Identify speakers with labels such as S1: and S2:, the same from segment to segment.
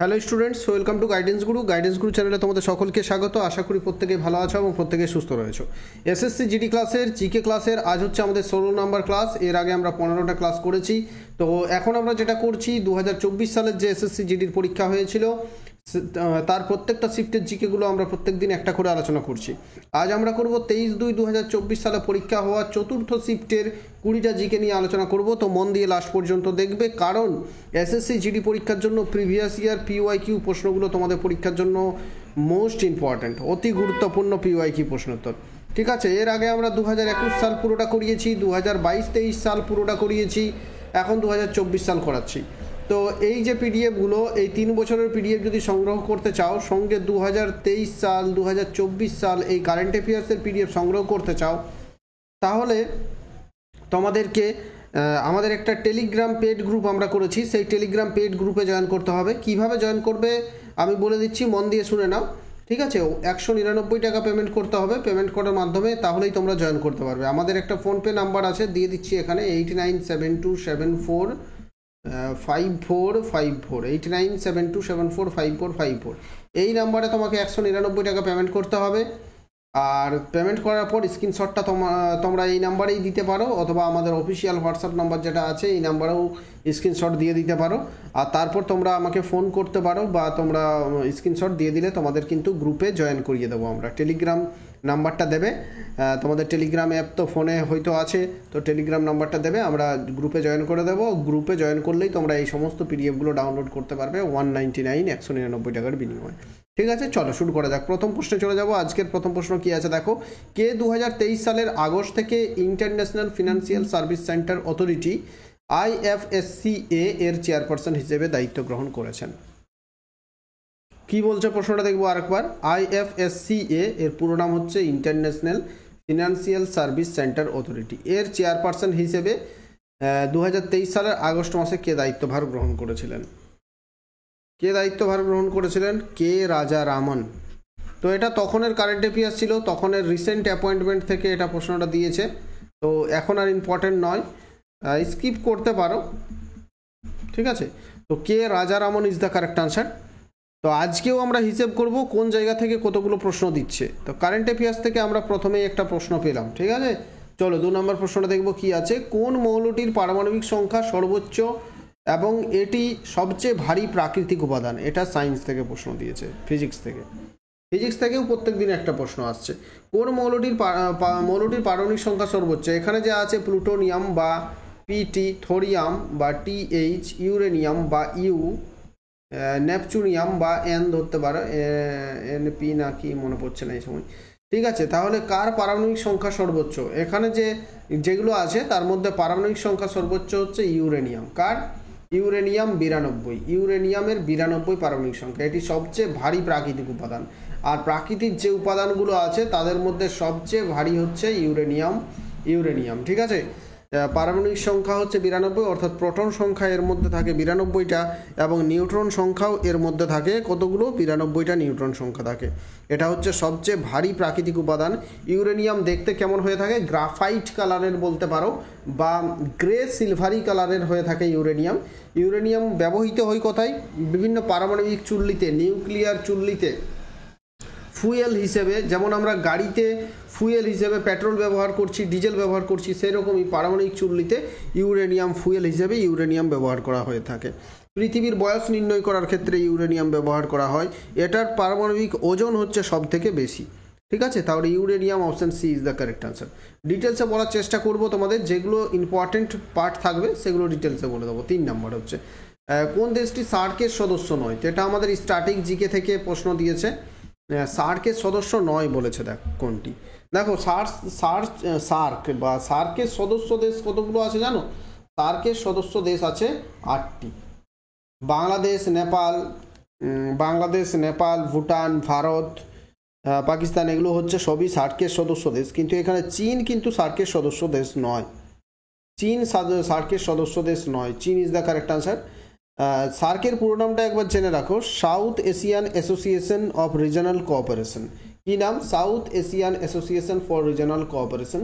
S1: Hello students, welcome to guidance গুরু চ্যানেলে তোমাদের সকলকে স্বাগত। আশা করি প্রত্যেকেই ভালো আছো এবং প্রত্যেকেই সুস্থ রয়েছো। এসএসসি জিডি ক্লাসের জিকে ক্লাসের আজ হচ্ছে আমাদের 16 নম্বর ক্লাস। এর আগে আমরা 15টা ক্লাস করেছি। তো এখন আমরা যেটা করছি 2024 সালের যে এসএসসি জিডির পরীক্ষা হয়েছিল তার প্রত্যেকটা শিফটের জিকেগুলো আমরা প্রত্যেক দিন একটা করে আলোচনা করছি। আজ আমরা করব 23/2/2024 সালে পরীক্ষা হওয়া চতুর্থ শিফটের 20টা জিকে নিয়ে আলোচনা করব। তো মন দিয়ে লাস্ট পর্যন্ত দেখবে, কারণ এসএসসি জিডি পরীক্ষার জন্য প্রিভিয়াস ইয়ার পিওয়াইকিউ প্রশ্নগুলো তোমাদের পরীক্ষার জন্য মোস্ট ইম্পর্ট্যান্ট, অতি গুরুত্বপূর্ণ পিওয়াইকিউ প্রশ্নোত্তর। ঠিক আছে, এর আগে আমরা 2021 সাল পুরোটা করিয়েছি, 2022-23 সাল পুরোটা করিয়েছি, এখন 2024 সাল করাচ্ছি। তো এই যে পিডিএফগুলো, এই 3 বছরের পিডিএফ যদি সংগ্রহ করতে চাও, সঙ্গে 2023 সাল 2024 সাল এই কারেন্ট অ্যাফেয়ার্সের পিডিএফ সংগ্রহ করতে চাও, তাহলে তোমাদেরকে আমাদের একটা টেলিগ্রাম পেড গ্রুপ আমরা করেছি, সেই টেলিগ্রাম পেড গ্রুপে জয়েন করতে হবে। কিভাবে জয়েন করবে আমি বলে দিচ্ছি, মন দিয়ে শুনে নাও। ঠিক আছে, 199 টাকা পেমেন্ট করতে হবে। পেমেন্ট করার মাধ্যমে তাহলেই তোমরা জয়েন করতে পারবে। আমাদের একটা ফোনপে নাম্বার আছে, দিয়ে দিচ্ছি এখানে 897274 5454 8972745454। এই নাম্বারে তোমাকে 199 টাকা পেমেন্ট করতে হবে। আর পেমেন্ট করার পর স্ক্রিনশটটা তোমরা এই নাম্বারেই দিতে পারো, অথবা আমাদের অফিসিয়াল হোয়াটসঅ্যাপ নাম্বার যেটা আছে এই নাম্বারেও স্ক্রিনশট দিয়ে দিতে পারো। আর তারপর তোমরা আমাকে ফোন করতে পারো, বা তোমরা স্ক্রিনশট দিয়ে দিলে তোমাদের কিন্তু গ্রুপে জয়েন করিয়ে দেবো আমরা। টেলিগ্রাম নাম্বারটা দেবে, তোমাদের টেলিগ্রাম অ্যাপ তো ফোনে হয়তো আছে, তো টেলিগ্রাম নাম্বারটা দেবে, আমরা গ্রুপে জয়েন করে দেবো। গ্রুপে জয়েন করলেই তোমরা এই সমস্ত পিডিএফগুলো ডাউনলোড করতে পারবে 199 টাকার বিনিময়ে। ঠিক আছে, চলো শুরু করা যাক। প্রথম প্রশ্নে চলে যাব। আজকের প্রথম প্রশ্ন কি আছে দেখো, কে 2023 সালের আগস্ট থেকে international financial service centre authority IFSCA এর চেয়ারপারসন হিসেবে দায়িত্ব গ্রহণ করেছেন? কি বলছে প্রশ্নটা দেখবো আরেকবার। IFSCA এর পুরো নাম হচ্ছে international financial service centre authority. এর চেয়ারপারসন হিসেবে 2023 সালের আগস্ট মাসে কে দায়িত্বভার গ্রহণ করেছিলেন? কে দায়িত্বভার গ্রহণ করেছিলেন? কে রাজারামন। তো এটা তখনের কারেন্ট অ্যাফেয়ার্স ছিল, তখনের রিসেন্ট অ্যাপয়েন্টমেন্ট থেকে এটা প্রশ্নটা দিয়েছে, তো এখন আর ইম্পর্টেন্ট নয়, স্কিপ করতে পারো। ঠিক আছে, তো কে রাজারামন ইজ দ্য কারেক্ট আনসার। তো আজকেও আমরা হিসেব করব কোন জায়গা থেকে কতগুলো প্রশ্ন দিচ্ছে। তো কারেন্ট অ্যাফেয়ার্স থেকে আমরা প্রথমেই একটা প্রশ্ন পেলাম। ঠিক আছে, চলো 2 নম্বর প্রশ্নটা দেখব কি আছে। কোন মৌলটির পারমাণবিক সংখ্যা সর্বোচ্চ এবং এটি সবচেয়ে ভারী প্রাকৃতিক উপাদান? এটা সায়েন্স থেকে প্রশ্ন দিয়েছে, ফিজিক্স থেকেও প্রত্যেক দিন একটা প্রশ্ন আসছে। কোন মৌলটির পারমাণবিক সংখ্যা সর্বোচ্চ? এখানে যে আছে প্লুটোনিয়াম বা পিটি, থোরিয়াম বা TH, ইউরেনিয়াম বা ইউ, নেপচুনিয়াম বা N ধরতে পারো, NP না কি মনে পড়ছে না এই সময়। ঠিক আছে, তাহলে কার পারমাণবিক সংখ্যা সর্বোচ্চ? এখানে যেগুলো আছে তার মধ্যে পারমাণবিক সংখ্যা সর্বোচ্চ হচ্ছে ইউরেনিয়াম। কার? ইউরেনিয়াম 92। ইউরেনিয়ামের 92 পারমাণবিক সংখ্যা। এটি সবচেয়ে ভারী প্রাকৃতিক উপাদান। আর প্রাকৃতিক যে উপাদানগুলো আছে তাদের মধ্যে সবচেয়ে ভারী হচ্ছে ইউরেনিয়াম। ঠিক আছে, পারমাণবিক সংখ্যা হচ্ছে 92, অর্থাৎ প্রোটন সংখ্যা এর মধ্যে থাকে 92টা, এবং নিউট্রন সংখ্যাও এর মধ্যে থাকে কতগুলো? 92টা নিউট্রন সংখ্যা থাকে। এটা হচ্ছে সবচেয়ে ভারী প্রাকৃতিক উপাদান। ইউরেনিয়াম দেখতে কেমন হয়ে থাকে? গ্রাফাইট কালারের বলতে পারো, বা গ্রে সিলভারি কালারের হয়ে থাকে ইউরেনিয়াম ব্যবহৃত হয় কোথায়? বিভিন্ন পারমাণবিক চুল্লিতে, নিউক্লিয়ার চুল্লিতে ফুয়েল হিসেবে। যেমন আমরা গাড়িতে ফুয়েল হিসেবে পেট্রোল ব্যবহার করছি, ডিজেল ব্যবহার করছি, সেরকমই পারমাণবিক চুল্লিতে ইউরেনিয়াম ফুয়েল হিসেবে ইউরেনিয়াম ব্যবহার করা হয়ে থাকে। পৃথিবীর বয়স নির্ণয় করার ক্ষেত্রে ইউরেনিয়াম ব্যবহার করা হয়। এটার পারমাণবিক ওজন হচ্ছে সব থেকে বেশি। ঠিক আছে, তাহলে uranium, option C is the correct answer. ডিটেলসে বলার চেষ্টা করব তোমাদের, যেগুলো ইম্পর্টেন্ট পার্ট থাকবে সেগুলো ডিটেলসে বলে দেবো। 3 নম্বর হচ্ছে কোন দেশটি সার্কের সদস্য নয়? তো এটা আমাদের স্টার্টিং জিকে থেকে প্রশ্ন দিয়েছে। সার্কের সদস্য নয় বলেছে, দেখ কোনটি। দেখো সার্ক বা সার্কের সদস্য দেশ কতগুলো আছে জানো? সার্কের সদস্য দেশ আছে 8টি। বাংলাদেশ, নেপাল, ভুটান, ভারত, পাকিস্তান, এগুলো হচ্ছে সবই সার্কের সদস্য দেশ। কিন্তু এখানে চীন কিন্তু সার্কের সদস্য দেশ নয়। সার্কের সদস্য দেশ নয়। চীন ইজ দ্য কারেক্ট আনসার। সার্কের পুরো নামটা একবার জেনে রাখো, south Asian association of regional cooperation. কি নাম? South Asian association for regional cooperation.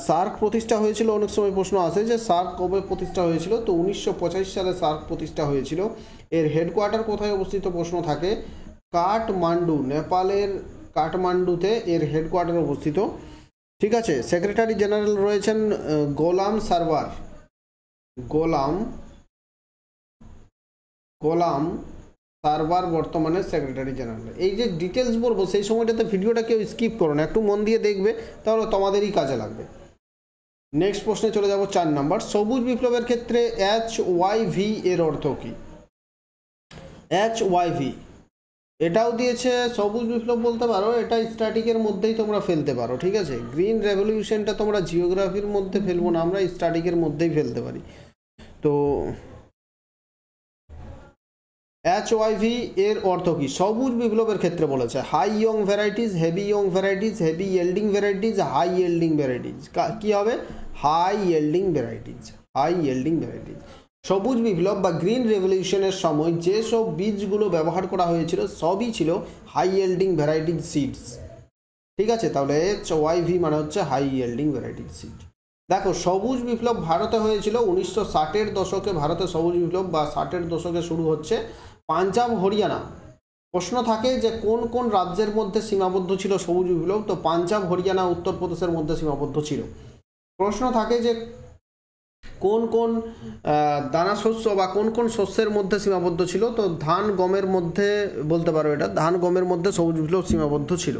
S1: SAARC প্রতিষ্ঠা হয়েছিল, অনেক সময় প্রশ্ন আসে যে সার্ক কবে প্রতিষ্ঠা হয়েছিল। তো 1985 সালে সার্ক প্রতিষ্ঠা হয়েছিল। এর হেডকোয়ার্টার কোথায় অবস্থিত প্রশ্ন থাকে, কাঠমান্ডু, নেপালের কাঠমান্ডুতে এর হেডকোয়ার্টার অবস্থিত। ঠিক আছে, সেক্রেটারি জেনারেল রয়েছেন গোলাম সারওয়ার, গোলাম সারওয়ার বর্তমানে সেক্রেটারি জেনারেল। এই যে ডিটেলস বলবো সেই সময়টাতে ভিডিওটা কেউ স্কিপ করো না, একটু মন দিয়ে দেখবে, তাহলে তোমাদেরই কাজে লাগবে। নেক্সট প্রশ্নে চলে যাব 4 নাম্বার। সবুজ বিপ্লবের ক্ষেত্রে HYV এর অর্থ কি? HYV এটাও দিয়েছে, সবুজ বিপ্লব বলতে পারো, এটা স্ট্যাটিকের মধ্যেই তোমরা ফেলতে পারো। ঠিক আছে, গ্রিন রেভলিউশনটা তোমরা জিওগ্রাফির মধ্যে ফেলবো না, আমরা স্ট্যাটিকের মধ্যেই ফেলতে পারি। তো HYV এর অর্থ কি? সবুজ বিপ্লবের ক্ষেত্রে বলেছে high young varieties, heavy young varieties, heavy yielding varieties, high yielding varieties. কি হবে? High yielding varieties, high yielding varieties. সবুজ বিপ্লব বা গ্রিন রেভলিউশনের সময় যেসব বীজগুলো ব্যবহার করা হয়েছিল সবই ছিল হাই ইয়েল্ডিং ভ্যারাইটিস সিডস। ঠিক আছে, তাহলে HYV মানে হচ্ছে হাই ইয়েল্ডিং ভ্যারাইটিস সিড। দেখো, সবুজ বিপ্লব ভারতে হয়েছিল 1960-এর দশকে। ভারতে সবুজ বিপ্লব বা 60-এর দশকে শুরু হচ্ছে পাঞ্জাব হরিয়ানা। প্রশ্ন থাকে যে কোন কোন রাজ্যের মধ্যে সীমাবদ্ধ ছিল সবুজ বিপ্লব, তো পাঞ্জাব হরিয়ানা উত্তরপ্রদেশের মধ্যে সীমাবদ্ধ ছিল। প্রশ্ন থাকে যে কোন কোন দানা শস্য বা কোন কোন শস্যের মধ্যে সীমাবদ্ধ ছিল, তো ধান গমের মধ্যে বলতে পারো, এটা ধান গমের মধ্যে সবুজ বিপ্লব সীমাবদ্ধ ছিল।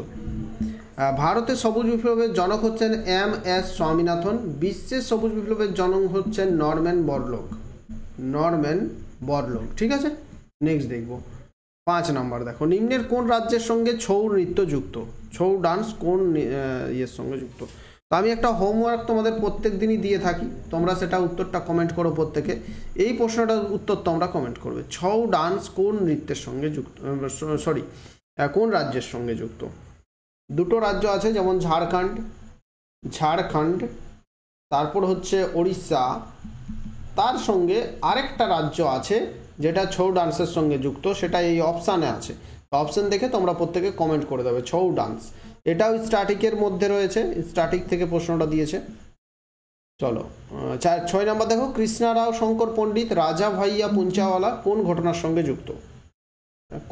S1: ভারতের সবুজ বিপ্লবের জনক হচ্ছেন MS স্বামীনাথন। বিশ্বের সবুজ বিপ্লবের জনক হচ্ছেন নরম্যান বরলগ। ঠিক আছে, নেক্সট দেখব 5 নাম্বার। দেখো, নিম্নের কোন রাজ্যের সঙ্গে ছৌ নৃত্য যুক্ত? ছৌ ডান্স কোন ইয়ের সঙ্গে যুক্ত? তো আমি একটা হোমওয়ার্ক তোমাদের প্রত্যেক দিনই দিয়ে থাকি, তোমরা সেটা উত্তরটা কমেন্ট করো প্রত্যেকে। এই প্রশ্নটার উত্তর তোমরা কমেন্ট করবে, ছৌ ডান্স কোন নৃত্যের সঙ্গে যুক্ত, কোন রাজ্যের সঙ্গে যুক্ত? দুটো রাজ্য আছে, যেমন ঝাড়খণ্ড, তারপর হচ্ছে ওড়িশা, তার সঙ্গে আরেকটা রাজ্য আছে যেটা ছৌ ডান্সের সঙ্গে যুক্ত, সেটা এই অপশানে আছে। অপশান দেখে তোমরা প্রত্যেকে কমেন্ট করে দেবে ছৌ ডান্স। এটাও স্ট্যাটিকের মধ্যে রয়েছে, স্ট্যাটিক থেকে প্রশ্নটা দিয়েছে। চলো 6 নাম্বার দেখো, কৃষ্ণারাও শঙ্কর পণ্ডিত রাজা ভাইয়া পুঞ্চাওয়ালা কোন ঘটনার সঙ্গে যুক্ত?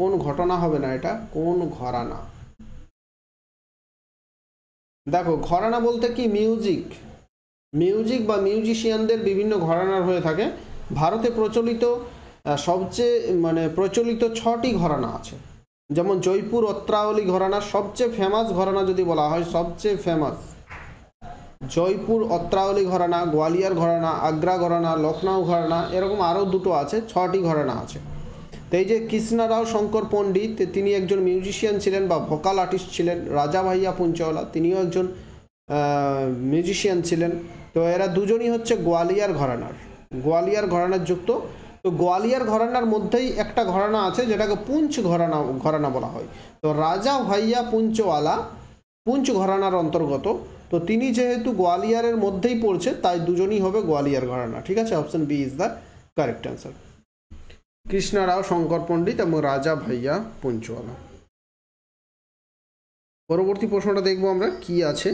S1: কোন ঘটনা হবে না, এটা কোন ঘরানা। দেখো, ঘরানা বলতে কি, মিউজিক বা মিউজিশিয়ানদের বিভিন্ন ঘরানার হয়ে থাকে। ভারতে সবচেয়ে প্রচলিত 6টি ঘরানা আছে। যেমন জয়পুর অত্রাওলি ঘরানা সবচেয়ে ফেমাস ঘরানা, যদি বলা হয় সবচেয়ে ফেমাস জয়পুর অত্রাওলি ঘরানা, গোয়ালিয়র ঘরানা, আগ্রা ঘরানা, লখনৌ ঘরানা, এরকম আরও দুটো আছে, 6টি ঘরানা আছে। তো এই যে কৃষ্ণারাও শঙ্কর পণ্ডিত, তিনি একজন মিউজিশিয়ান ছিলেন বা ভোকাল আর্টিস্ট ছিলেন। রাজা ভাইয়া পুঞ্চওয়ালা, তিনিও একজন মিউজিশিয়ান ছিলেন। তো এরা দুজনই হচ্ছে গোয়ালিয়র ঘরানার যুক্ত। তো গোয়ালিয়র ঘরানার মধ্যেই একটা ঘরানা আছে যেটাকে পুঞ্চ ঘরানা বলা হয়। তো রাজা ভাইয়া পুঞ্চওয়ালা পুঞ্চ ঘরানার অন্তর্গত। তো তিনি যেহেতু গোয়ালিয়রের মধ্যেই পড়ছে, তাই দুজনই হবে গোয়ালিয়র ঘরানা। ঠিক আছে, option B is the correct answer. Krishnarao Shankar Pandit এবং রাজা ভাইয়া পুঞ্চওয়ালা। পরবর্তী প্রশ্নটা দেখবো আমরা কি আছে,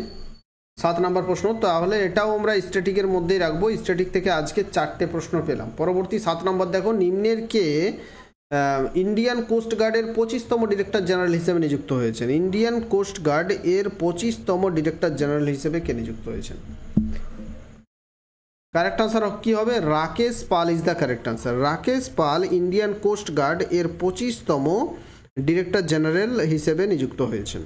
S1: 7 নাম্বার প্রশ্ন। তাহলে এটাও আমরা স্ট্যাটিকের মধ্যেই রাখবো। স্ট্যাটিক থেকে আজকে 4টে প্রশ্ন পেলাম। পরবর্তী 7 নাম্বার দেখো, নিম্নের কে ইন্ডিয়ান কোস্ট গার্ডের 25তম ডিরেক্টর জেনারেল হিসেবে নিযুক্ত হয়েছেন? ইন্ডিয়ান কোস্ট গার্ড এর 25তম ডিরেক্টর জেনারেল হিসেবে কে নিযুক্ত হয়েছেন? কারেক্ট আনসার কি হবে? Rakesh Pal is the correct answer. Rakesh Pal Indian coast guard এর 25তম ডিরেক্টর জেনারেল হিসেবে নিযুক্ত হয়েছেন।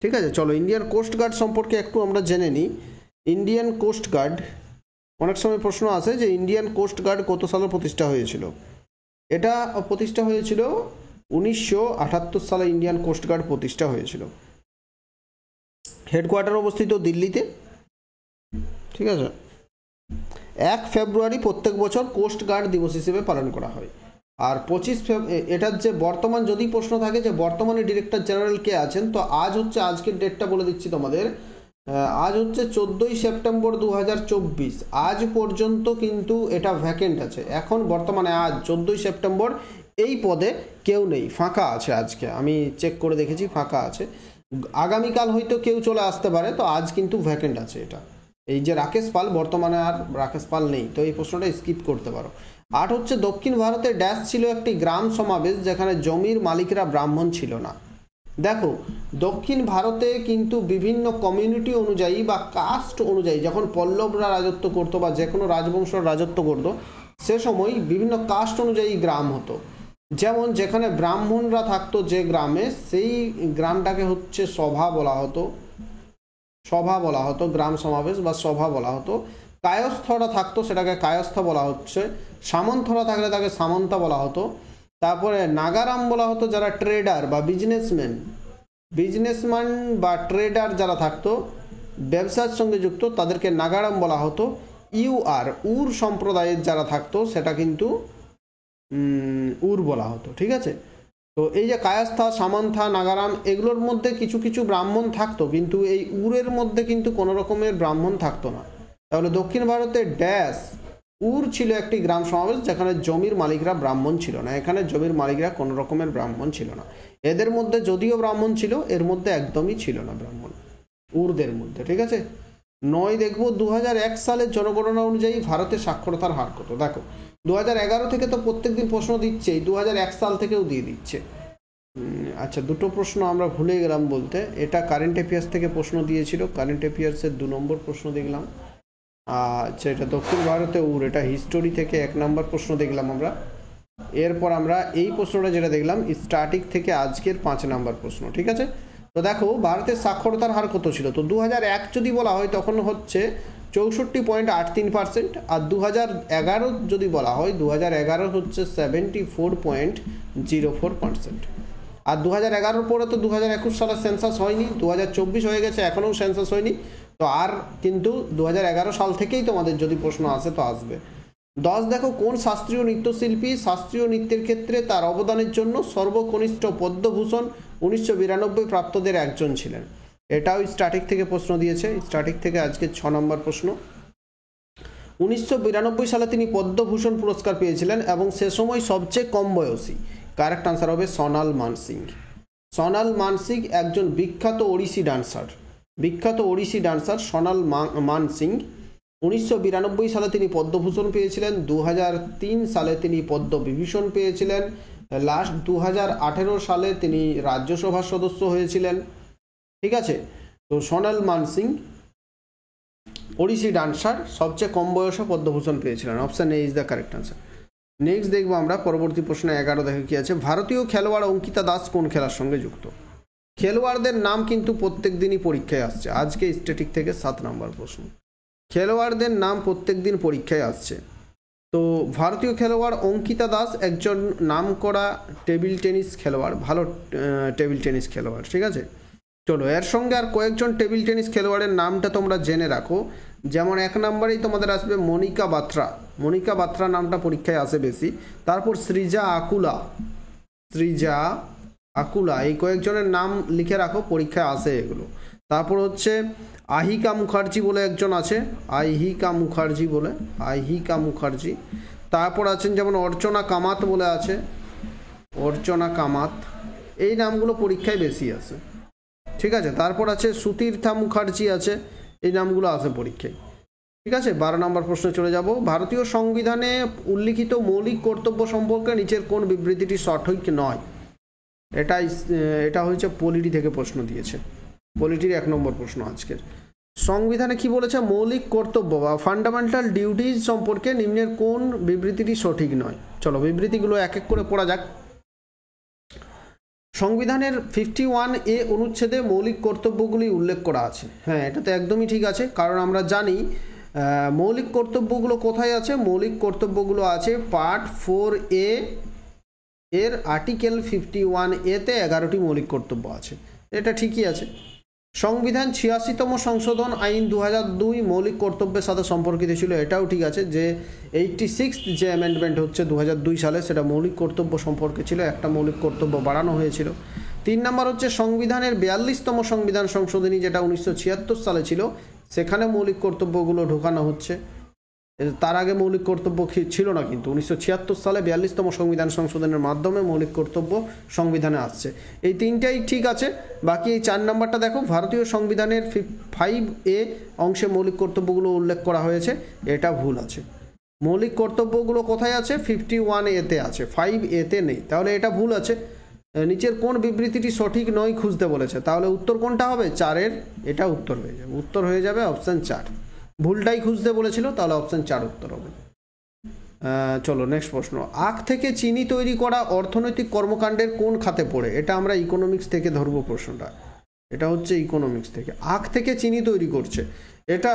S1: ঠিক আছে, চলো ইন্ডিয়ান কোস্ট গার্ড সম্পর্কে একটু আমরা জেনে নিই। ইন্ডিয়ান কোস্ট গার্ড, অনেক সময় প্রশ্ন আসে যে ইন্ডিয়ান কোস্ট গার্ড কত সালে প্রতিষ্ঠা হয়েছিল। এটা প্রতিষ্ঠা হয়েছিল 1978 সালে ইন্ডিয়ান কোস্ট গার্ড প্রতিষ্ঠা হয়েছিল। হেডকোয়ার্টার অবস্থিত দিল্লিতে। ঠিক আছে, 1 ফেব্রুয়ারি প্রত্যেক বছর কোস্ট গার্ড দিবস হিসেবে পালন করা হয়। আর 25 এটার যে বর্তমান, যদি প্রশ্ন থাকে যে বর্তমানে ডিরেক্টর জেনারেল কে আছেন, তো আজকের ডেটটা বলে দিচ্ছি তোমাদের। আজ হচ্ছে 14ই সেপ্টেম্বর 2024। আজ পর্যন্ত কিন্তু এটা ভ্যাকেন্ট আছে। এখন বর্তমানে আজ 14ই সেপ্টেম্বর এই পদে কেউ নেই, ফাঁকা আছে। আজকে আমি চেক করে দেখেছি, ফাঁকা আছে। আগামীকাল হয়তো কেউ চলে আসতে পারে, তো আজ কিন্তু ভ্যাকেন্ট আছে এটা। এই যে রাকেশ পাল, বর্তমানে আর রাকেশ পাল নেই, তো এই প্রশ্নটা স্কিপ করতে পারো। 8 হচ্ছে দক্ষিণ ভারতে ড্যাশ ছিল একটি গ্রাম সমাবেশ যেখানে জমির মালিকরা ব্রাহ্মণ ছিল না। দেখো, দক্ষিণ ভারতে কিন্তু বিভিন্ন কমিউনিটি অনুযায়ী বা কাস্ট অনুযায়ী যখন পল্লবরা রাজত্ব করতো বা যে কোনো রাজবংশ রাজত্ব করতো, সে সময় বিভিন্ন কাস্ট অনুযায়ী গ্রাম হতো। যেমন যেখানে ব্রাহ্মণরা থাকতো যে গ্রামে, সেই গ্রামটাকে হচ্ছে সভা বলা হতো, সভা বলা হতো, গ্রাম সমাবেশ বা সভা বলা হতো। কায়স্থরা থাকতো সেটাকে কায়স্থ বলা হচ্ছে, সামন্তরা থাকলে তাকে সামন্তা বলা হতো। তারপরে নাগারাম বলা হতো যারা ট্রেডার বা বিজনেসম্যান বা ট্রেডার যারা থাকতো, ব্যবসার সঙ্গে যুক্ত, তাদেরকে নাগারাম বলা হতো। উর সম্প্রদায়ের যারা থাকতো সেটা কিন্তু উর বলা হতো। ঠিক আছে, তো এই যে কায়স্থা, সামন্থা, নাগারাম, এগুলোর মধ্যে কিছু কিছু ব্রাহ্মণ থাকতো, কিন্তু এই উরের মধ্যে কিন্তু কোনো রকমের ব্রাহ্মণ থাকতো না। তাহলে দক্ষিণ ভারতের ড্যাশ উর ছিল একটি গ্রাম সমাবেশ যেখানে জমির মালিকরা ব্রাহ্মণ ছিল না। এখানে জমির মালিকরা কোনো রকমের ব্রাহ্মণ ছিল না। এদের মধ্যে যদিও ব্রাহ্মণ ছিল, এর মধ্যে একদমই ছিল না ব্রাহ্মণ, উরদের মধ্যে। ঠিক আছে, 9 দেখবো 2001 সালের জনগণনা অনুযায়ী ভারতের সাক্ষরতার হার কত। দেখো, 2011 থেকে তো প্রত্যেক দিন প্রশ্ন দিচ্ছেই, 2001 সাল থেকেও দিয়ে দিচ্ছে। আচ্ছা, দুটো প্রশ্ন আমরা ভুলে গেলাম বলতে। এটা কারেন্ট অ্যাফেয়ার্স থেকে প্রশ্ন দিয়েছিল, কারেন্ট অ্যাফেয়ার্সের 2 নম্বর প্রশ্ন দেখলাম। আচ্ছা, এটা দক্ষিণ ভারতে এটা হিস্টোরি থেকে 1 নম্বর প্রশ্ন দেখলাম আমরা। এরপর আমরা এই প্রশ্নটা যেটা দেখলাম স্ট্যাটিক থেকে আজকের 5 নম্বর প্রশ্ন। ঠিক আছে, তো দেখো ভারতের সাক্ষরতার হার কত ছিল। তো 2001 যদি বলা হয় তখন হচ্ছে 64.83%, আর 2011 যদি বলা হয় 2011 হচ্ছে 74.04%। আর 2011 পরে তো 2021 সালের সেন্সাস হয়নি, 2024 হয়ে গেছে, এখনও সেন্সাস হয়নি। তো আর কিন্তু 2011 সাল থেকেই তোমাদের যদি প্রশ্ন আসে তো আসবে। 10 দেখো, কোন শাস্ত্রীয় নৃত্যশিল্পী শাস্ত্রীয় নৃত্যের ক্ষেত্রে তার অবদানের জন্য সর্বকনিষ্ঠ পদ্মভূষণ 1992 প্রাপ্তদের একজন ছিলেন। এটাও স্ট্যাটিক থেকে প্রশ্ন দিয়েছে, স্ট্যাটিক থেকে আজকে 6 নম্বর প্রশ্ন। 1992 সালে তিনি পদ্মভূষণ পুরস্কার পেয়েছিলেন এবং সে সময় সবচেয়ে কম বয়সী। কারেক্ট আনসার হবে সোনাল মানসিং। সোনাল মানসিং একজন বিখ্যাত ওড়িশি ডান্সার সোনাল মানসিং। 1992 সালে তিনি পদ্মভূষণ পেয়েছিলেন, 2003 সালে তিনি পদ্মবিভূষণ পেয়েছিলেন, লাস্ট 2018 সালে তিনি রাজ্যসভার সদস্য হয়েছিলেন। ঠিক আছে, তো সোনাল মানসিং ওড়িশি ডান্সার, সবচেয়ে কম বয়সে পদ্মভূষণ পেয়েছিলেন। Option A is the correct answer. Next দেখবো আমরা পরবর্তী প্রশ্ন 11 দেখে কি আছে। ভারতীয় খেলোয়াড় অঙ্কিতা দাস কোন খেলার সঙ্গে যুক্ত। খেলোয়াড়দের নাম কিন্তু প্রত্যেক দিনই পরীক্ষায় আসছে, আজকে স্ট্যাটিক থেকে 7 নম্বর প্রশ্ন। খেলোয়াড়দের নাম প্রত্যেক দিন পরীক্ষায় আসছে। তো ভারতীয় খেলোয়াড় অঙ্কিতা দাস একজন নামকরা টেবিল টেনিস খেলোয়াড়, ভালো টেবিল টেনিস খেলোয়াড়। ঠিক আছে, চলো এর সঙ্গে আর কয়েকজন টেবিল টেনিস খেলোয়াড়ের নামটা তোমরা জেনে রাখো। যেমন 1 নম্বরেই তোমাদের আসবে মনিকা বাত্রা নামটা পরীক্ষায় আসে বেশি। তারপর সৃজা আকুলা, এই কয়েকজনের নাম লিখে রাখো, পরীক্ষায় আসে এগুলো। তারপর হচ্ছে আহিকা মুখার্জি বলে একজন আছে, আহিকা মুখার্জি। তারপর আছেন যেমন অর্চনা কামাত বলে আছে, এই নামগুলো পরীক্ষায় বেশি আসে। ঠিক আছে, তারপর আছে সুতীর্থা মুখার্জি আছে, এই নামগুলো আসে পরীক্ষায়। ঠিক আছে, 12 নম্বর প্রশ্নে চলে যাব। ভারতীয় সংবিধানে উল্লিখিত মৌলিক কর্তব্য সম্পর্কে নিচের কোন বিবৃতিটি সঠিক নয়। এটা হচ্ছে পলিটি থেকে প্রশ্ন দিয়েছে, পলিটির 1 নম্বর প্রশ্ন আজকের। সংবিধানে কি বলেছে, মৌলিক কর্তব্য বা ফান্ডামেন্টাল ডিউটিজ সম্পর্কে নিম্নের কোন বিবৃতিটি সঠিক নয়। চলো বিবৃতিগুলো এক এক করে পড়া যাক। সংবিধানের 51A অনুচ্ছেদে মৌলিক কর্তব্যগুলি উল্লেখ করা আছে। হ্যাঁ, এটা তো একদমই ঠিক আছে, কারণ আমরা জানি মৌলিক কর্তব্যগুলো কোথায় আছে। মৌলিক কর্তব্যগুলো আছে পার্ট 4A এর আর্টিকেল 51A-তে 11টি মৌলিক কর্তব্য আছে, এটা ঠিকই আছে। সংবিধান 86তম সংশোধন আইন 2002 মৌলিক কর্তব্যের সাথে সম্পর্কিত ছিল, এটাও ঠিক আছে। যে 86th যে অ্যামেন্ডমেন্ট হচ্ছে 2002 সালে, সেটা মৌলিক কর্তব্য সম্পর্কে ছিল, একটা মৌলিক কর্তব্য বাড়ানো হয়েছিল। 3 নম্বর হচ্ছে সংবিধানের 42তম সংবিধান সংশোধনী যেটা 1976 সালে ছিল, সেখানে মৌলিক কর্তব্যগুলো ঢোকানো হচ্ছে। তার আগে মৌলিক কর্তব্য ছিল না, কিন্তু 1976 সালে 42তম সংবিধান সংশোধনের মাধ্যমে মৌলিক কর্তব্য সংবিধানে আসছে। এই তিনটাই ঠিক আছে। বাকি এই 4 নম্বরটা দেখো, ভারতীয় সংবিধানের 5A অংশে মৌলিক কর্তব্যগুলো উল্লেখ করা হয়েছে, এটা ভুল আছে। মৌলিক কর্তব্যগুলো কোথায় আছে? 51A-তে আছে, 5A-তে নেই, তাহলে এটা ভুল আছে। নিচের কোন বিবৃতিটি সঠিক নয় খুঁজতে বলেছে, তাহলে উত্তর কোনটা হবে? 4-এর এটা উত্তর হয়ে যাবে, উত্তর হয়ে যাবে অপশান 4। ভুলটাই খুঁজতে বলেছিল, তাহলে অপশান 4 উত্তর হবে। চলো নেক্সট প্রশ্ন। আখ থেকে চিনি তৈরি করা অর্থনৈতিক কর্মকাণ্ডের কোন খাতে পড়ে? এটা আমরা ইকোনমিক্স থেকে ধরবো প্রশ্নটা, এটা হচ্ছে ইকোনমিক্স থেকে। আখ থেকে চিনি তৈরি করছে, এটা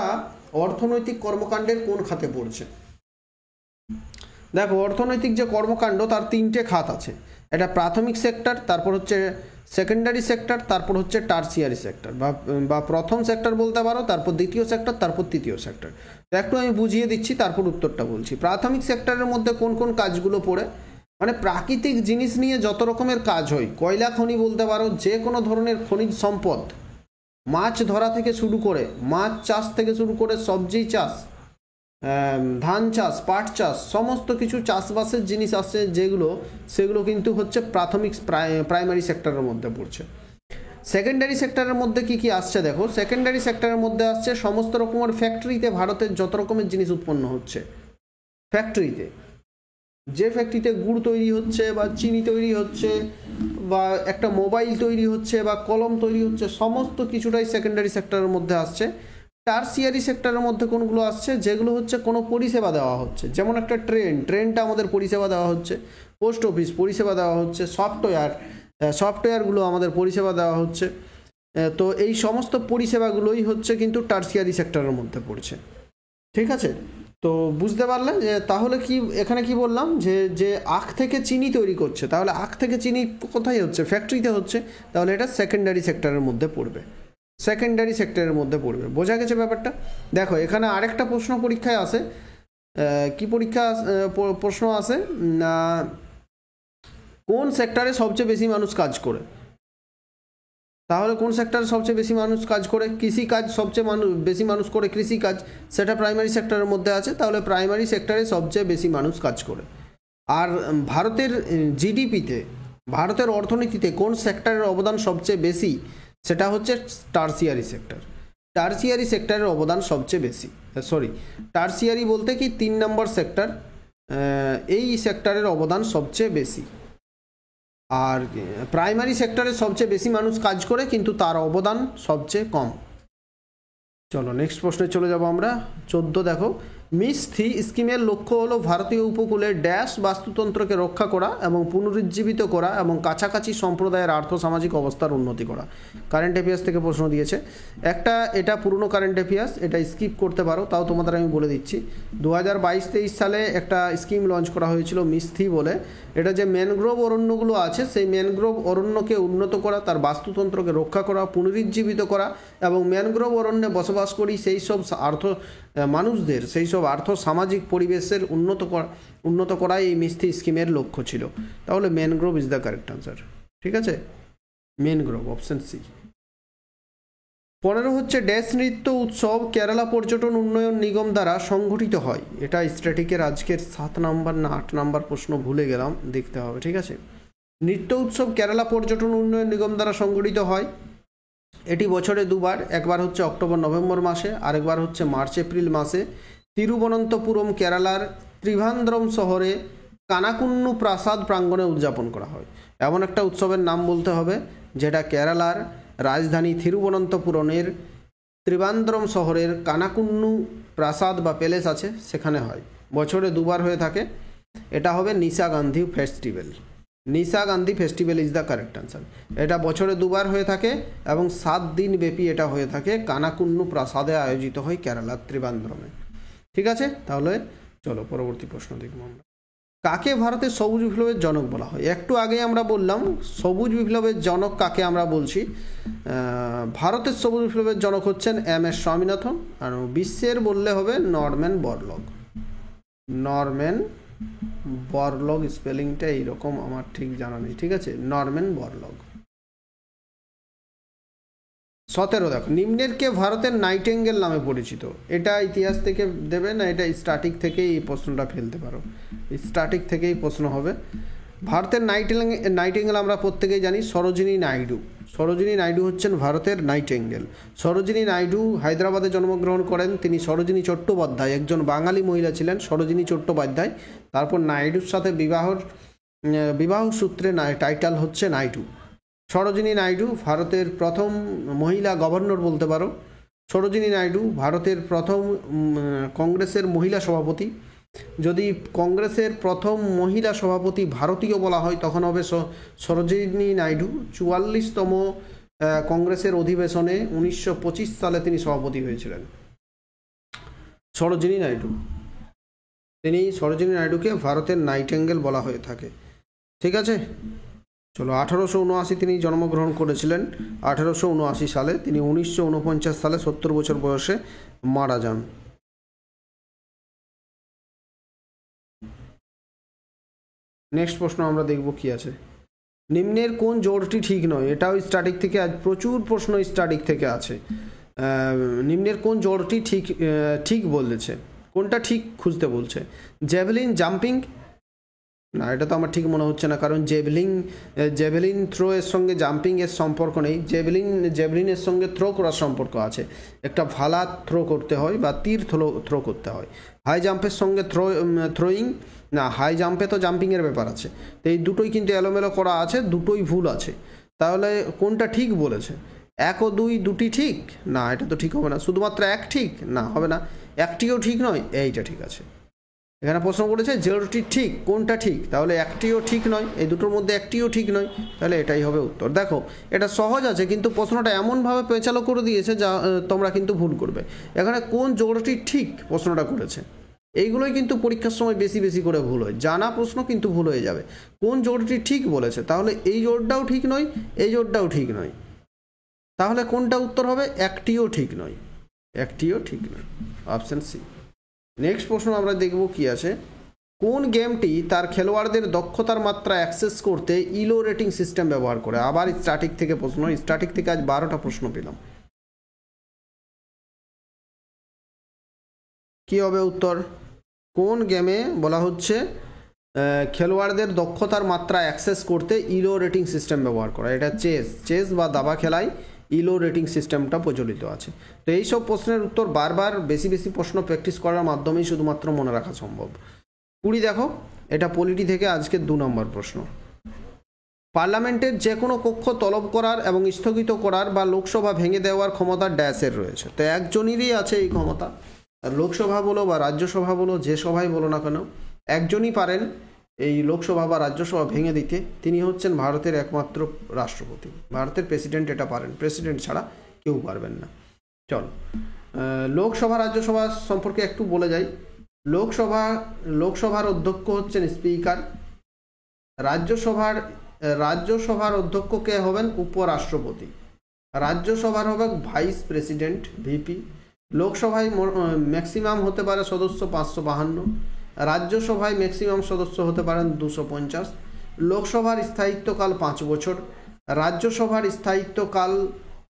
S1: অর্থনৈতিক কর্মকাণ্ডের কোন খাতে পড়ছে? দেখো, অর্থনৈতিক যে কর্মকাণ্ড তার 3টে খাত আছে। এটা প্রাথমিক সেক্টর, তারপর হচ্ছে সেকেন্ডারি সেক্টর, তারপর হচ্ছে টার্সিয়ারি সেক্টর, বা প্রথম সেক্টর বলতে পারো, তারপর দ্বিতীয় সেক্টর, তারপর তৃতীয় সেক্টর। তো একটু আমি বুঝিয়ে দিচ্ছি, তারপর উত্তরটা বলছি। প্রাথমিক সেক্টরের মধ্যে কোন কোন কাজগুলো পড়ে? মানে প্রাকৃতিক জিনিস নিয়ে যত রকমের কাজ হয়, কয়লা খনি বলতে পারো, যে কোনো ধরনের খনিজ সম্পদ, মাছ ধরা থেকে শুরু করে, মাছ চাষ থেকে শুরু করে, সবজি চাষ, ধান চাষ, পাট চাষ, সমস্ত কিছু চাষবাসের জিনিস আছে যেগুলো, সেগুলো কিন্তু হচ্ছে প্রাথমিক প্রাইমারি সেক্টরের মধ্যে পড়ছে। সেকেন্ডারি সেক্টরের মধ্যে কি কি আসছে দেখো, সেকেন্ডারি সেক্টরের মধ্যে আসছে সমস্ত রকমের ফ্যাক্টরিতে ভারতের যত রকমের জিনিস উৎপন্ন হচ্ছে, ফ্যাক্টরিতে, যে ফ্যাক্টরিতে গুড় তৈরি হচ্ছে বা চিনি তৈরি হচ্ছে বা একটা মোবাইল তৈরি হচ্ছে বা কলম তৈরি হচ্ছে, সমস্ত কিছুটাই সেকেন্ডারি সেক্টরের মধ্যে আসছে। টার্সিয়ারি সেক্টরের মধ্যে কোনগুলো আসছে? যেগুলো হচ্ছে কোনো পরিষেবা দেওয়া হচ্ছে, যেমন একটা ট্রেনটা আমাদের পরিষেবা দেওয়া হচ্ছে, পোস্ট অফিস পরিষেবা দেওয়া হচ্ছে, সফটওয়্যারগুলো আমাদের পরিষেবা দেওয়া হচ্ছে। তো এই সমস্ত পরিষেবাগুলোই হচ্ছে কিন্তু টার্সিয়ারি সেক্টরের মধ্যে পড়ছে। ঠিক আছে, তো বুঝতে পারলে যে তাহলে কি এখানে কি বললাম, যে আখ থেকে চিনি তৈরি করছে, তাহলে আখ থেকে চিনি কোথায় হচ্ছে? ফ্যাক্টরিতে হচ্ছে, তাহলে এটা সেকেন্ডারি সেক্টরের মধ্যে পড়বে, সেকেন্ডারি সেক্টরের মধ্যে পড়বে। বোঝা গেছে ব্যাপারটা? দেখো, এখানে আরেকটা প্রশ্ন পরীক্ষায় আসে, কি পরীক্ষা প্রশ্ন আসে না, কোন সেক্টরে সবচেয়ে বেশি মানুষ কাজ করে? তাহলে কোন সেক্টরে সবচেয়ে বেশি মানুষ কাজ করে? কৃষিকাজ সবচেয়ে বেশি মানুষ করে কৃষিকাজ, সেটা প্রাইমারি সেক্টরের মধ্যে আছে, তাহলে প্রাইমারি সেক্টরে সবচেয়ে বেশি মানুষ কাজ করে। আর ভারতের জিডিপিতে, ভারতের অর্থনীতিতে কোন সেক্টরের অবদান সবচেয়ে বেশি? সেটা হচ্ছে টার্সিয়ারি সেক্টর। টার্সিয়ারি সেক্টরের অবদান সবচেয়ে বেশি, টার্সিয়ারি বলতে কি 3 নম্বর সেক্টর, এই সেক্টরের অবদান সবচেয়ে বেশি। আর প্রাইমারি সেক্টরে সবচেয়ে বেশি মানুষ কাজ করে, কিন্তু তার অবদান সবচেয়ে কম। চলো নেক্সট প্রশ্নে চলে যাব আমরা। 14 দেখো, মিস-3 স্কিমের লক্ষ্য হলো ভারতীয় উপকূলের ড্যাশ বাস্তুতন্ত্রকে রক্ষা করা এবং পুনরুজ্জীবিত করা এবং কাছাকাছি সম্প্রদায়ের আর্থসামাজিক অবস্থার উন্নতি করা। কারেন্ট অ্যাফেয়ার্স থেকে প্রশ্ন দিয়েছে এটা পুরনো কারেন্ট অ্যাফেয়ার্স, এটা স্কিপ করতে পারো, তাও তোমাদের আমি বলে দিচ্ছি। 2022-23 সালে একটা স্কিম লঞ্চ করা হয়েছিল মিস-3 বলে। এটা যে ম্যানগ্রোভ অরণ্যগুলো আছে, সেই ম্যানগ্রোভ অরণ্যকে উন্নত করা, তার বাস্তুতন্ত্রকে রক্ষা করা, পুনরুজ্জীবিত করা এবং ম্যানগ্রোভ অরণ্যে বসবাস করি সেই সব মানুষদের সেই সব সামাজিক পরিবেশের উন্নত করাই এই মিস-3 স্কিমের লক্ষ্য ছিল। তাহলে mangrove is the correct answer. ঠিক আছে, ম্যানগ্রোভ, অপশন সি। 15 হচ্ছে ড্যাশ নৃত্য উৎসব কেরালা পর্যটন উন্নয়ন নিগম দ্বারা সংগঠিত হয়। এটা স্ট্যাটিকের আজকের 7 নম্বর না 8 নম্বর প্রশ্ন, ভুলে গেলাম, দেখতে হবে। ঠিক আছে, নৃত্য উৎসব কেরালা পর্যটন উন্নয়ন নিগম দ্বারা সংগঠিত হয়। এটি বছরে 2 বার, একবার হচ্ছে অক্টোবর নভেম্বর মাসে, আরেকবার হচ্ছে মার্চ এপ্রিল মাসে তিরুবনন্তপুরম কেরালার ত্রিভান্দ্রম শহরে কানাকুন্নু প্রাসাদ প্রাঙ্গণে উদযাপন করা হয়। এমন একটা উৎসবের নাম বলতে হবে যেটা কেরালার রাজধানী তিরুবনন্তপুরমের ত্রিভান্দ্রম শহরের কানাকুন্নু প্রাসাদ বা প্যালেস আছে, সেখানে হয়। বছরে 2 বার হয়ে থাকে। এটা হবে Nisha Gandhi festival. Nisha Gandhi festival is the correct answer. এটা বছরে 2 বার হয়ে থাকে এবং 7 দিন ব্যাপী এটা হয়ে থাকে। কানাকুন্নু প্রাসাদে আয়োজিত হয় কেরালার ত্রিভান্দ্রমে। ঠিক আছে, তাহলে চলো পরবর্তী প্রশ্ন দেখব আমরা। কাকে ভারতের সবুজ বিপ্লবের জনক বলা হয়? একটু আগে আমরা বললাম সবুজ বিপ্লবের জনক কাকে আমরা বলছি। ভারতের সবুজ বিপ্লবের জনক হচ্ছেন MS স্বামীনাথন, আর বিশ্বের বললে হবে নরম্যান বরলগ। নরম্যান বরলগ, স্পেলিংটা এইরকম, আমার ঠিক জানা নেই। ঠিক আছে, নরম্যান বরলগ। 17 দেখো, নিম্নের কে ভারতের নাইটেঙ্গেল নামে পরিচিত? এটা ইতিহাস থেকে দেবে না, এটা স্ট্যাটিক থেকেই এই প্রশ্নটা ফেলতে পারো, স্ট্যাটিক থেকেই প্রশ্ন হবে। ভারতের নাইটেঙ্গেল আমরা প্রত্যেকেই জানি সরোজিনী নাইডু। সরোজিনী নাইডু হচ্ছেন ভারতের নাইটেঙ্গেল। সরোজিনী নাইডু হায়দ্রাবাদে জন্মগ্রহণ করেন। তিনি সরোজিনী চট্টোপাধ্যায়, একজন বাঙালি মহিলা ছিলেন সরোজিনী চট্টোপাধ্যায়। তারপর নাইডুর সাথে বিবাহ সূত্রে টাইটেল হচ্ছে নাইডু। সরোজিনী নাইডু ভারতের প্রথম মহিলা গভর্নর বলতে পারো। সরোজিনী নাইডু ভারতের প্রথম কংগ্রেসের মহিলা সভাপতি। যদি কংগ্রেসের প্রথম মহিলা সভাপতি ভারতীয় বলা হয় তখন হবে সরোজিনী নাইডু। 44তম কংগ্রেসের অধিবেশনে 1925 সালে তিনি সভাপতি হয়েছিলেন। সরোজিনী নাইডু, সরোজিনী নাইডুকে ভারতের নাইটেঙ্গেল বলা হয়ে থাকে। ঠিক আছে, চলো 1879 তিনি জন্মগ্রহণ করেছিলেন। 1879 সালে তিনি 1949 সালে 70 বছর বয়সে মারা যান। নেক্সট প্রশ্ন আমরা দেখব কি আছে। নিম্নের কোন জোড়টি ঠিক নয়? এটাও স্ট্যাটিক থেকে, আজ প্রচুর প্রশ্ন স্ট্যাটিক থেকে আছে। নিম্নের কোন জোড়টি ঠিক বলেছে? কোনটা ঠিক খুঁজতে বলছে। জ্যাভেলিন জাম্পিং, না এটা তো আমার ঠিক মনে হচ্ছে না, কারণ জেভেলিন থ্রো এর সঙ্গে জাম্পিং এর সম্পর্ক নেই। জেভেলিনের সঙ্গে থ্রো করার সম্পর্ক আছে। একটা ভালা থ্রো করতে হয় বা তীর থ্রো করতে হয়। হাই জাম্পের সঙ্গে থ্রোয়িং, না হাই জাম্পে তো জাম্পিংয়ের ব্যাপার আছে। তো এই দুটোই কিন্তু এলোমেলো করা আছে, দুটোই ভুল আছে। তাহলে কোনটা ঠিক বলেছে? 1 ও 2 দুটি ঠিক, না এটা তো ঠিক হবে না। শুধুমাত্র 1 ঠিক, না হবে না। একটিও ঠিক নয়, এইটা ঠিক আছে। এখানে প্রশ্ন করেছে জোড়টি ঠিক, কোনটা ঠিক? তাহলে একটিও ঠিক নয়, এই দুটোর মধ্যে একটিও ঠিক নয়, তাহলে এটাই হবে উত্তর। দেখো এটা সহজ আছে, কিন্তু প্রশ্নটা এমনভাবে পেঁচালো করে দিয়েছে যা তোমরা কিন্তু ভুল করবে। এখানে কোন জোড়টি ঠিক প্রশ্নটা করেছে, এইগুলোই কিন্তু পরীক্ষার সময় বেশি করে ভুল হয়। জানা প্রশ্ন কিন্তু ভুল হয়ে যাবে। কোন জোড়টি ঠিক বলেছে, তাহলে এই জোড়টাও ঠিক নয়, এই জোড়টাও ঠিক নয়, তাহলে কোনটা উত্তর হবে? একটিও ঠিক নয়, একটিও ঠিক নয়, অপশন সি। নেক্সট প্রশ্ন আমরা দেখব কি আছে। কোন গেমটি তার খেলোয়াড়দের দক্ষতার মাত্রা অ্যাক্সেস করতে ইলো রেটিং সিস্টেম ব্যবহার করে? আবার স্ট্যাটিক থেকে প্রশ্ন, স্ট্যাটিক থেকে আজ 12টা প্রশ্ন পেলাম। কি হবে উত্তর? কোন গেমে বলা হচ্ছে খেলোয়াড়দের দক্ষতার মাত্রা অ্যাক্সেস করতে ইলো রেটিং সিস্টেম ব্যবহার করা? এটা চেস বা দাবা খেলায় ইলো রেটিং সিস্টেমটা প্রচলিত আছে। তো এইসব প্রশ্নের উত্তর বারবার বেশি প্রশ্ন প্র্যাকটিস করার মাধ্যমেই শুধুমাত্র মনে রাখা সম্ভব। 20 দেখো, এটা পলিটি থেকে আজকের 2 নম্বর প্রশ্ন। পার্লামেন্টের যে কোনো কক্ষ তলব করার এবং স্থগিত করার বা লোকসভা ভেঙে দেওয়ার ক্ষমতা ড্যাশের রয়েছে। তো একজনেরই আছে এই ক্ষমতা। লোকসভা বলো বা রাজ্যসভা বলো, যে সভাই বলো না কেন, একজনই পারেন এই লোকসভা বা রাজ্যসভা ভেঙে দিতে। তিনি হচ্ছেন ভারতের একমাত্র রাষ্ট্রপতি। ভারতের প্রেসিডেন্ট এটা পারেন, প্রেসিডেন্ট ছাড়া কেউ পারবেন না। চলো লোকসভা রাজ্যসভা সম্পর্কে একটু বলে যাই। লোকসভার অধ্যক্ষ হচ্ছেন স্পিকার। রাজ্যসভার অধ্যক্ষ কে হবেন? উপরাষ্ট্রপতি। রাজ্যসভার হবে ভাইস প্রেসিডেন্ট, ভিপি। লোকসভায় ম্যাক্সিমাম হতে পারে সদস্য 552। রাজ্যসভায় ম্যাক্সিমাম সদস্য হতে পারেন 250। লোকসভার স্থায়িত্বকাল 5 বছর, রাজ্যসভার স্থায়িত্বকাল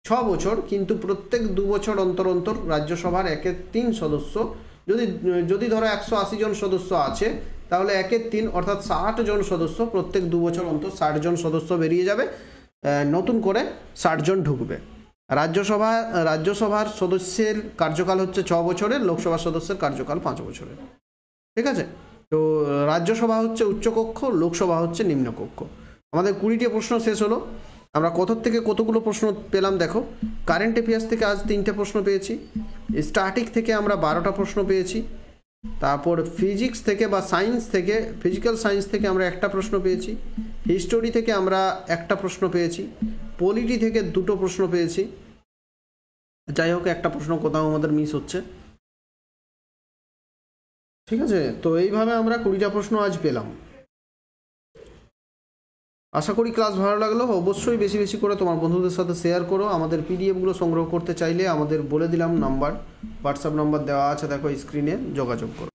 S1: 6 বছর, কিন্তু প্রত্যেক 2 বছর অন্তর অন্তর রাজ্যসভার 1/3 সদস্য, যদি ধরো 180 জন সদস্য আছে তাহলে 1/3 অর্থাৎ 60 জন সদস্য, প্রত্যেক 2 বছর অন্তর 60 জন সদস্য বেরিয়ে যাবে, নতুন করে 60 জন ঢুকবে। রাজ্যসভার সদস্যের কার্যকাল হচ্ছে 6 বছরের, লোকসভার সদস্যের কার্যকাল 5 বছরের। ঠিক আছে, তো রাজ্যসভা হচ্ছে উচ্চকক্ষ, লোকসভা হচ্ছে নিম্নকক্ষ। আমাদের 20টি প্রশ্ন শেষ হলো। আমরা কত থেকে কতগুলো প্রশ্ন পেলাম দেখো। কারেন্ট অ্যাফেয়ার্স থেকে আজ 3টে প্রশ্ন পেয়েছি। স্ট্যাটিক থেকে আমরা 12টা প্রশ্ন পেয়েছি। তারপর ফিজিক্স থেকে বা সায়েন্স থেকে, ফিজিক্যাল সায়েন্স থেকে আমরা 1টা প্রশ্ন পেয়েছি। হিস্টোরি থেকে আমরা 1টা প্রশ্ন পেয়েছি। পলিটি থেকে 2টো প্রশ্ন পেয়েছি। যাই হোক, 1টা প্রশ্ন কোথাও আমাদের মিস হচ্ছে। ঠিক আছে, তো এইভাবে আমরা 20টা প্রশ্ন আজ পেলাম। আশা করি ক্লাস ভালো লাগলো। অবশ্যই বেশি করে তোমার বন্ধুদের সাথে শেয়ার করো। আমাদের পিডিএফগুলো সংগ্রহ করতে চাইলে আমাদের বলে দিলাম নাম্বার, হোয়াটসঅ্যাপ নাম্বার দেওয়া আছে, দেখো স্ক্রিনে, যোগাযোগ করো।